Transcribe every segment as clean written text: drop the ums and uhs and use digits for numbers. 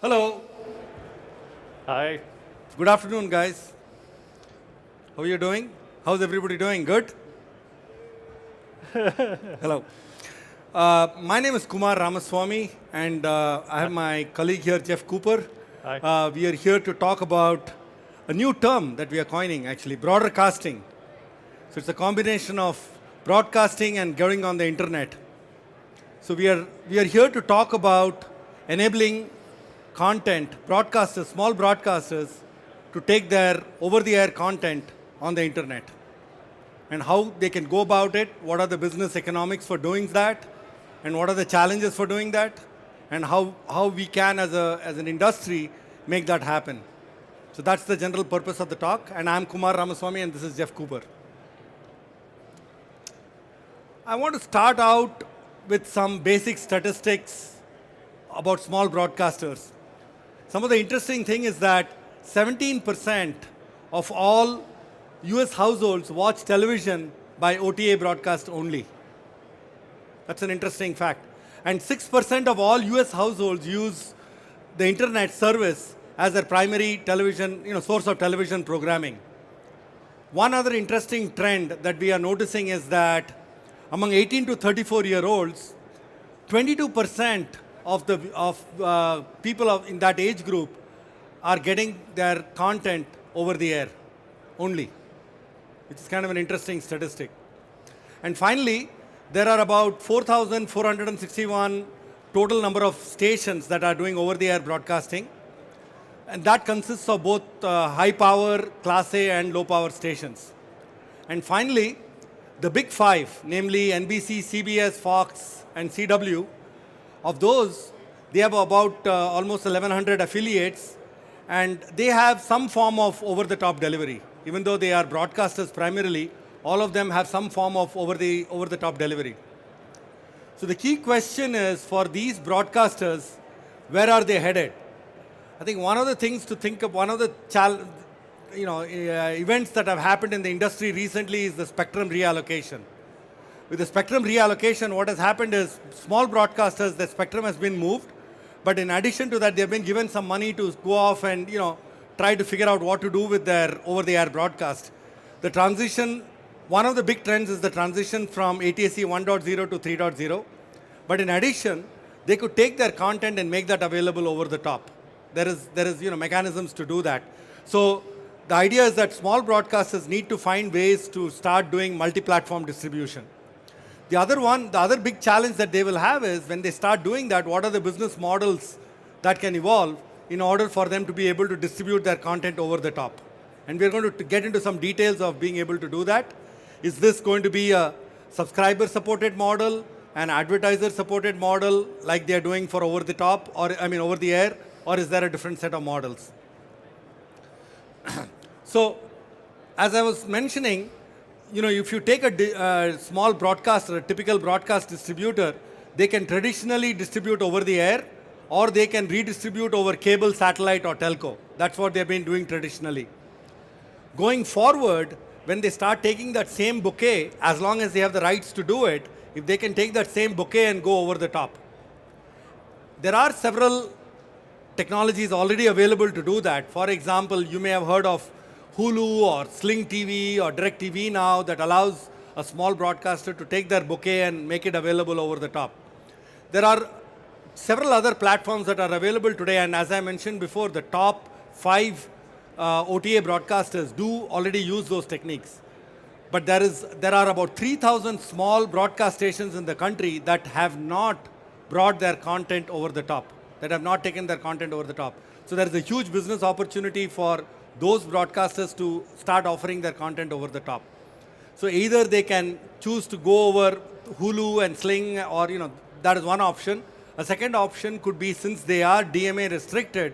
Hello. Hi. Good afternoon, guys. How are you doing? How's everybody doing? Good? Hello. My name is Kumar Ramaswamy, and I have my colleague here, Jeff Cooper. Hi. We are here to talk about a new term that we are coining, actually, broadcasting. So it's a combination of broadcasting and going on the internet. So we are here to talk about enabling content, broadcasters, small broadcasters, to take their over-the-air content on the internet, and how they can go about it, what are the business economics for doing that, and what are the challenges for doing that, and how we can, as an industry, make that happen. So that's the general purpose of the talk, and I'm Kumar Ramaswamy, and this is Jeff Cooper. I want to start out with some basic statistics about small broadcasters. Some of the interesting thing is that 17% of all US households watch television by OTA broadcast only. That's an interesting fact. And 6% of all US households use the internet service as their primary television, source of television programming. One other interesting trend that we are noticing is that among 18 to 34-year-olds, 22% of people in that age group are getting their content over the air only, which is kind of an interesting statistic. And finally, there are about 4,461 total number of stations that are doing over-the-air broadcasting. And that consists of both high-power, Class A, and low-power stations. And finally, the big five, namely NBC, CBS, Fox, and CW, of those, they have about almost 1,100 affiliates, and they have some form of over-the-top delivery. Even though they are broadcasters primarily, all of them have some form of over-the-top delivery. So the key question is, for these broadcasters, where are they headed? I think one of the things to think of, one of the events that have happened in the industry recently is the spectrum reallocation. With the spectrum reallocation, what has happened is small broadcasters, the spectrum has been moved, but in addition to that, they've been given some money to go off and try to figure out what to do with their over-the-air broadcast. The transition, one of the big trends is the transition from ATSC 1.0 to 3.0, but in addition, they could take their content and make that available over the top. There is mechanisms to do that. So the idea is that small broadcasters need to find ways to start doing multi-platform distribution. The other big challenge that they will have is, when they start doing that, what are the business models that can evolve in order for them to be able to distribute their content over the top. And we're going to get into some details of being able to do that. Is this going to be a subscriber-supported model, an advertiser-supported model, like they're doing for over the top, or over the air, or is there a different set of models? So, as I was mentioning, if you take a small broadcaster, a typical broadcast distributor, they can traditionally distribute over the air, or they can redistribute over cable, satellite, or telco. That's what they've been doing traditionally. Going forward, when they start taking that same bouquet, as long as they have the rights to do it, if they can take that same bouquet and go over the top. There are several technologies already available to do that. For example, you may have heard of Hulu or Sling TV or Direct TV now, that allows a small broadcaster to take their bouquet and make it available over the top. There are several other platforms that are available today, and as I mentioned before, the top 5 OTA broadcasters do already use those techniques. But there are about 3,000 small broadcast stations in the country that have not brought their content over the top, that have not taken their content over the top. So there is a huge business opportunity for those broadcasters to start offering their content over the top. So either they can choose to go over Hulu and Sling, or that is one option. A second option could be, since they are DMA restricted,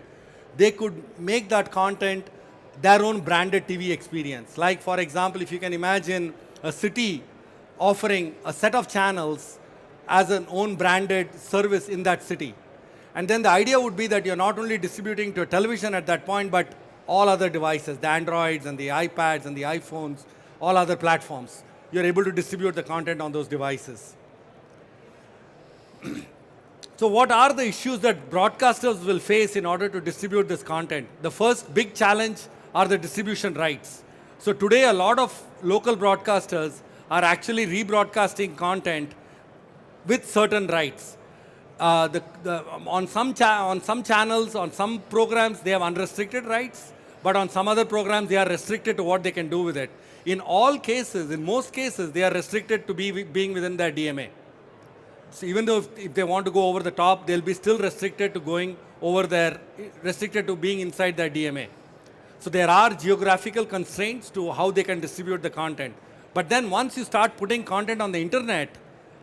they could make that content their own branded TV experience. Like, for example, if you can imagine a city offering a set of channels as an own branded service in that city. And then the idea would be that you're not only distributing to a television at that point, but all other devices, the Androids and the iPads and the iPhones, all other platforms. You're able to distribute the content on those devices. So what are the issues that broadcasters will face in order to distribute this content? The first big challenge are the distribution rights. So today a lot of local broadcasters are actually rebroadcasting content with certain rights. On some channels, on some programs, they have unrestricted rights, but on some other programs, they are restricted to what they can do with it. In all cases, in most cases, they are restricted to being within their DMA. So even though if they want to go over the top, they'll be still restricted to going over there, restricted to being inside their DMA. So there are geographical constraints to how they can distribute the content. But then once you start putting content on the internet,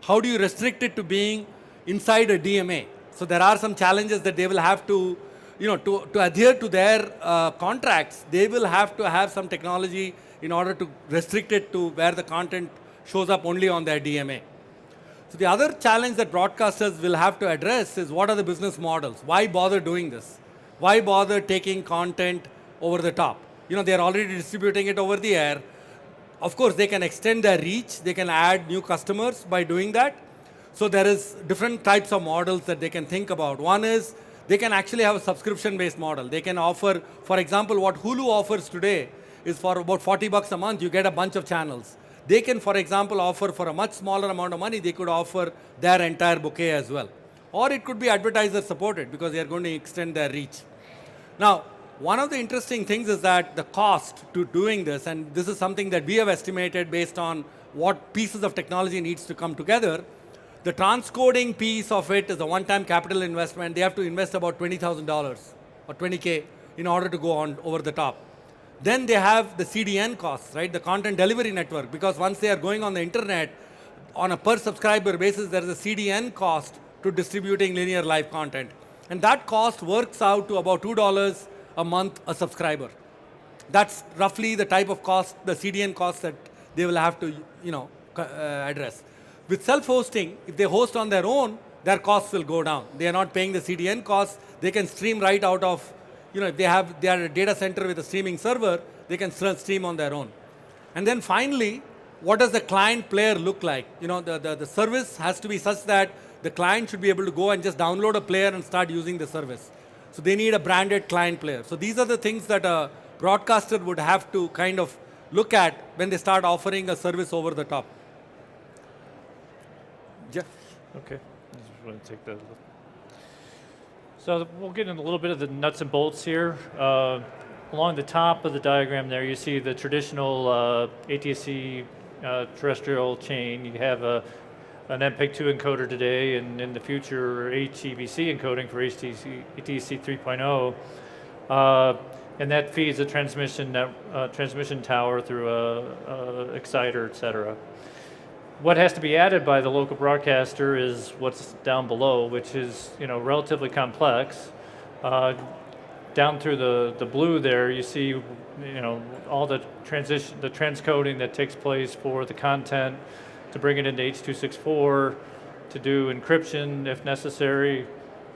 how do you restrict it to being inside a DMA? So there are some challenges that they will have to, to adhere to their contracts, they will have to have some technology in order to restrict it to where the content shows up only on their DMA. So the other challenge that broadcasters will have to address is what are the business models? Why bother doing this? Why bother taking content over the top? They're already distributing it over the air. Of course, they can extend their reach. They can add new customers by doing that. So there is different types of models that they can think about. One is they can actually have a subscription-based model. They can offer, for example, what Hulu offers today is for about $40 a month, you get a bunch of channels. They can, for example, offer for a much smaller amount of money, they could offer their entire bouquet as well. Or it could be advertiser supported because they are going to extend their reach. Now, one of the interesting things is that the cost to doing this, and this is something that we have estimated based on what pieces of technology needs to come together, the transcoding piece of it is a one-time capital investment. They have to invest about $20,000 or $20K in order to go on over the top. Then they have the CDN costs, right? The content delivery network, because once they are going on the internet, on a per subscriber basis, there is a CDN cost to distributing linear live content. And that cost works out to about $2 a month a subscriber. That's roughly the type of cost, the CDN cost that they will have to, address. With self-hosting, if they host on their own, their costs will go down. They are not paying the CDN costs. They can stream right out of, if they are a data center with a streaming server, they can stream on their own. And then finally, what does the client player look like? The service has to be such that the client should be able to go and just download a player and start using the service. So they need a branded client player. So these are the things that a broadcaster would have to kind of look at when they start offering a service over the top. Jeff? Okay. I just want to take that. So we'll get into a little bit of the nuts and bolts here. Along the top of the diagram there, you see the traditional ATSC terrestrial chain. You have an MPEG-2 encoder today, and in the future, HEVC encoding for ATSC 3.0. And that feeds a transmission tower through a exciter, et cetera. What has to be added by the local broadcaster is what's down below, which is relatively complex. Down through the blue there, you see all the transcoding that takes place for the content to bring it into H.264, to do encryption if necessary,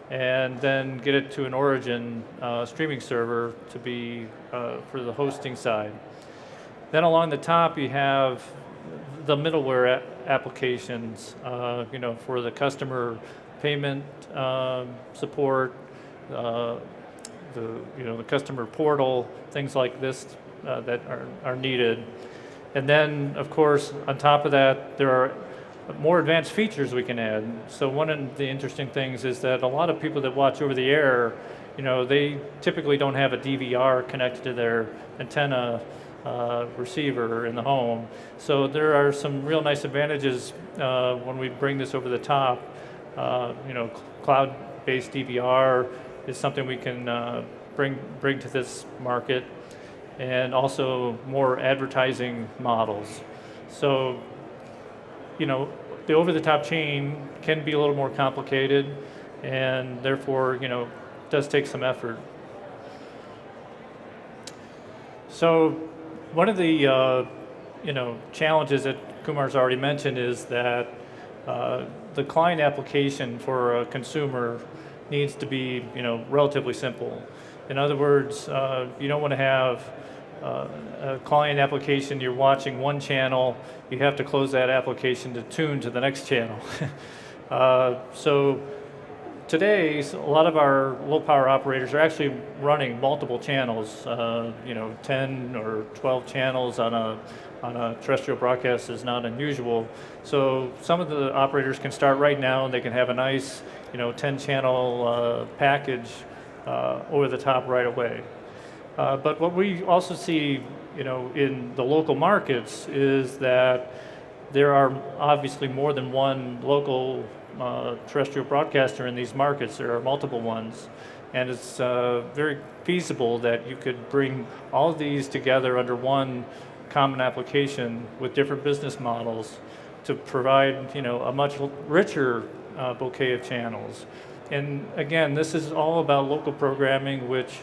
and then get it to an origin streaming server to be for the hosting side. Then along the top you have the middleware applications, for the customer payment support, the customer portal, things like this that are needed. And then, of course, on top of that, there are more advanced features we can add. So one of the interesting things is that a lot of people that watch over the air, they typically don't have a DVR connected to their antenna receiver in the home. So there are some real nice advantages when we bring this over the top. Cloud-based DVR is something we can bring to this market, and also more advertising models. So, the over-the-top chain can be a little more complicated, and therefore, does take some effort. So, one of the challenges that Kumar's already mentioned is that the client application for a consumer needs to be relatively simple. In other words, you don't want to have a client application, you're watching one channel, you have to close that application to tune to the next channel. So today, a lot of our low power operators are actually running multiple channels. 10 or 12 channels on a terrestrial broadcast is not unusual. So some of the operators can start right now and they can have a nice, 10 channel package over the top right away. But what we also see, in the local markets is that there are obviously more than one local terrestrial broadcaster in these markets. There are multiple ones, and it's very feasible that you could bring all of these together under one common application with different business models to provide, a much richer bouquet of channels. And again, this is all about local programming, which,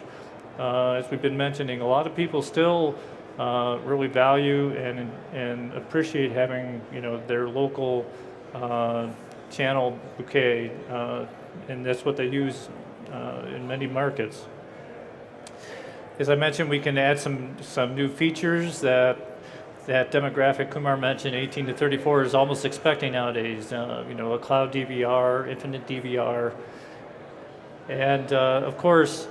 as we've been mentioning, a lot of people still really value and appreciate having, their local channel bouquet, and that's what they use in many markets. As I mentioned, we can add some new features that demographic Kumar mentioned, 18 to 34, is almost expecting nowadays. A cloud DVR, infinite DVR, and of course,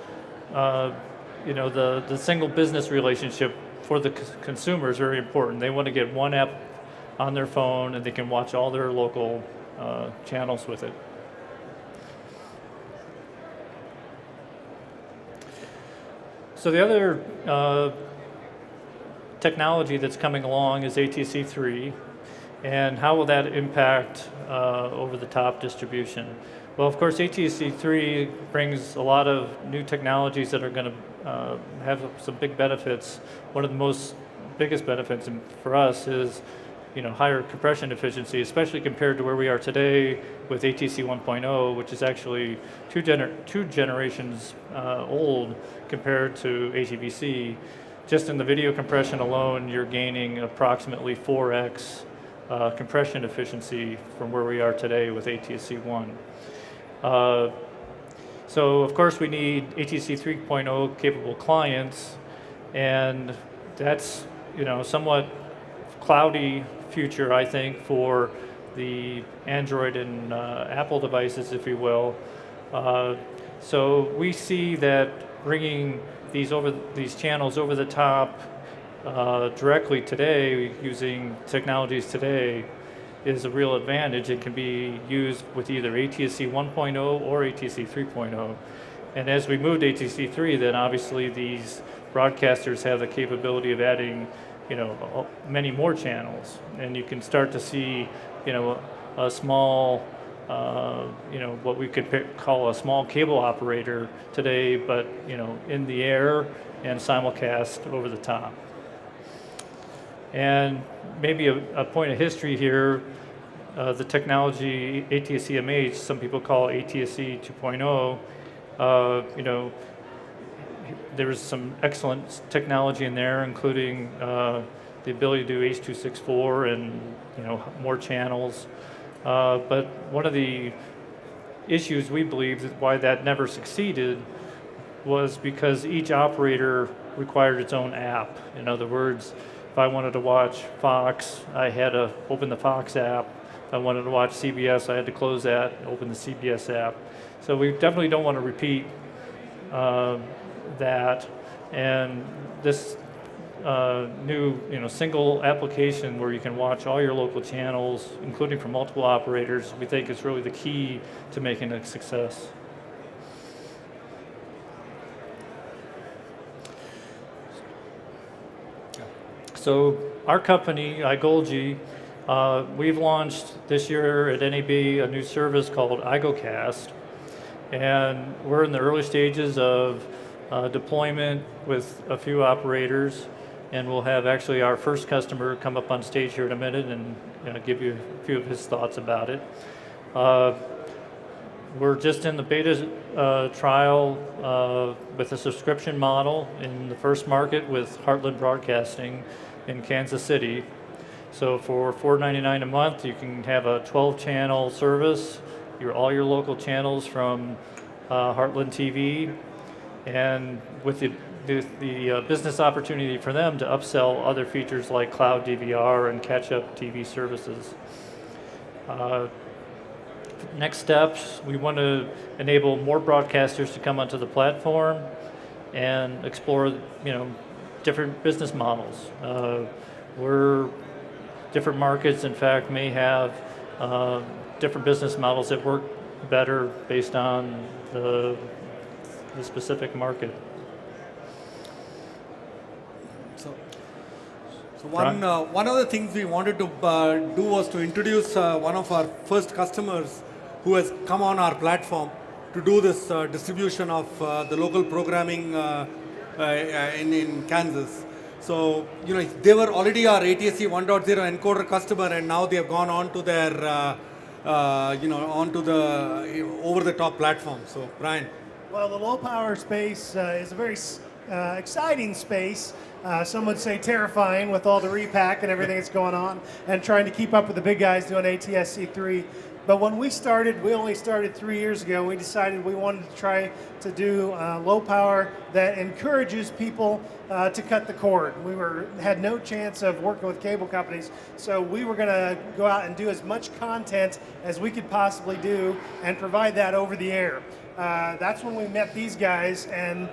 the single business relationship for the consumer is very important. They want to get one app on their phone and they can watch all their local channels with it. So the other technology that's coming along is ATSC3, and how will that impact over-the-top distribution? Well, of course, ATSC3 brings a lot of new technologies that are going to have some big benefits. One of the biggest benefits for us is higher compression efficiency, especially compared to where we are today with ATSC 1.0, which is actually two generations old compared to ATVC. Just in the video compression alone, you're gaining approximately 4x compression efficiency from where we are today with ATSC 1. So of course we need ATSC 3.0 capable clients, and that's somewhat cloudy future, I think, for the Android and Apple devices, if you will. So we see that bringing these channels over the top directly today, using technologies today, is a real advantage. It can be used with either ATSC 1.0 or ATSC 3.0. And as we move to ATSC 3, then obviously these broadcasters have the capability of adding many more channels, and you can start to see a small what we could call a small cable operator today, but in the air and simulcast over the top. And maybe a point of history here, the technology ATSC-MH, some people call ATSC 2.0, there's some excellent technology in there, including the ability to do H.264 and more channels. But one of the issues we believe why that never succeeded was because each operator required its own app. In other words, if I wanted to watch Fox, I had to open the Fox app. If I wanted to watch CBS, I had to close that and open the CBS app. So we definitely don't want to repeat that. And this new single application where you can watch all your local channels, including from multiple operators, we think is really the key to making it a success. So our company, Igolgi, we've launched this year at NAB a new service called Igocast, and we're in the early stages of deployment with a few operators, and we'll have actually our first customer come up on stage here in a minute and give you a few of his thoughts about it. We're just in the beta trial with a subscription model in the first market with Heartland Broadcasting in Kansas City. So for $4.99 a month, you can have a 12-channel service, all your local channels from Heartland TV, and with the business opportunity for them to upsell other features like cloud DVR and catch-up TV services. next steps, we want to enable more broadcasters to come onto the platform and explore, different business models. We're different markets, in fact, may have different business models that work better based on the specific market. So one of the things we wanted to do was to introduce one of our first customers who has come on our platform to do this distribution of the local programming in Kansas. So, they were already our ATSC 1.0 encoder customer, and now they have gone on to their, onto the over-the-top platform. So, Brian. Well, the low power space is a very exciting space. Some would say terrifying with all the repack and everything that's going on and trying to keep up with the big guys doing ATSC3. But when we started, we only started 3 years ago, we decided we wanted to try to do low power that encourages people to cut the cord. We had no chance of working with cable companies, so we were going to go out and do as much content as we could possibly do and provide that over the air. That's when we met these guys, and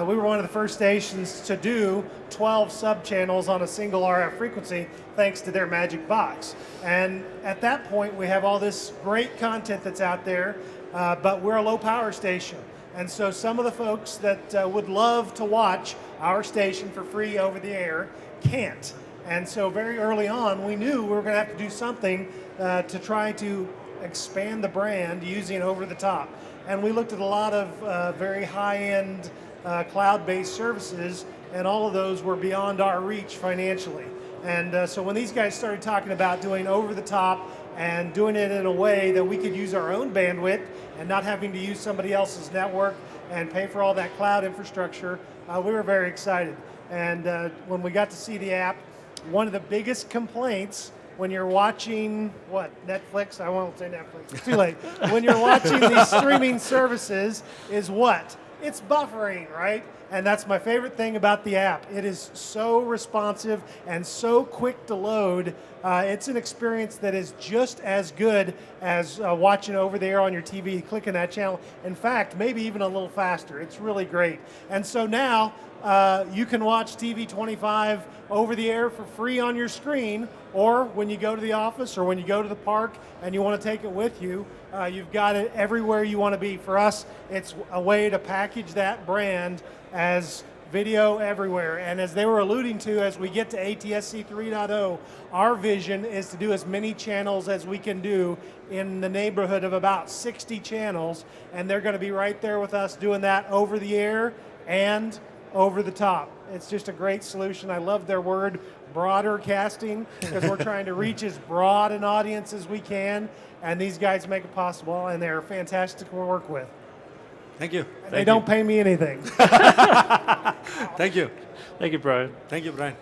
we were one of the first stations to do 12 sub-channels on a single RF frequency thanks to their magic box. And at that point, we have all this great content that's out there, but we're a low power station. And so some of the folks that would love to watch our station for free over the air can't. And so very early on, we knew we were going to have to do something to try to expand the brand using over the top. And we looked at a lot of very high-end cloud-based services, and all of those were beyond our reach financially. And so when these guys started talking about doing over the top and doing it in a way that we could use our own bandwidth and not having to use somebody else's network and pay for all that cloud infrastructure, we were very excited. And when we got to see the app, one of the biggest complaints when you're watching, Netflix? I won't say Netflix, it's too late. When you're watching these streaming services is what? It's buffering, right? And that's my favorite thing about the app. It is so responsive and so quick to load. It's an experience that is just as good as watching over there on your TV, clicking that channel. In fact, maybe even a little faster. It's really great. And so now you can watch TV 25 over the air for free on your screen, or when you go to the office or when you go to the park and you want to take it with you, you've got it everywhere you want to be. For us, it's a way to package that brand as video everywhere. And as they were alluding to, as we get to ATSC 3.0, our vision is to do as many channels as we can do in the neighborhood of about 60 channels, and they're going to be right there with us doing that over the air and over the top. It's just a great solution. I love their word, broader casting, because we're trying to reach as broad an audience as we can, and these guys make it possible, and they're fantastic to work with. Thank you. And they don't pay me anything. Thank you. Thank you, Brian. Thank you, Brian.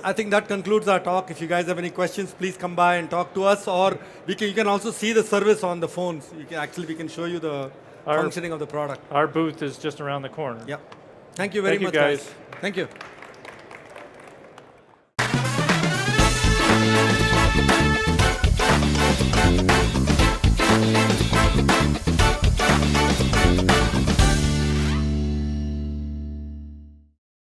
I think that concludes our talk. If you guys have any questions, please come by and talk to us, or you can also see the service on the phones. We can show you the functioning of the product. Our booth is just around the corner. Yeah. Thank you very much, guys. Thank you.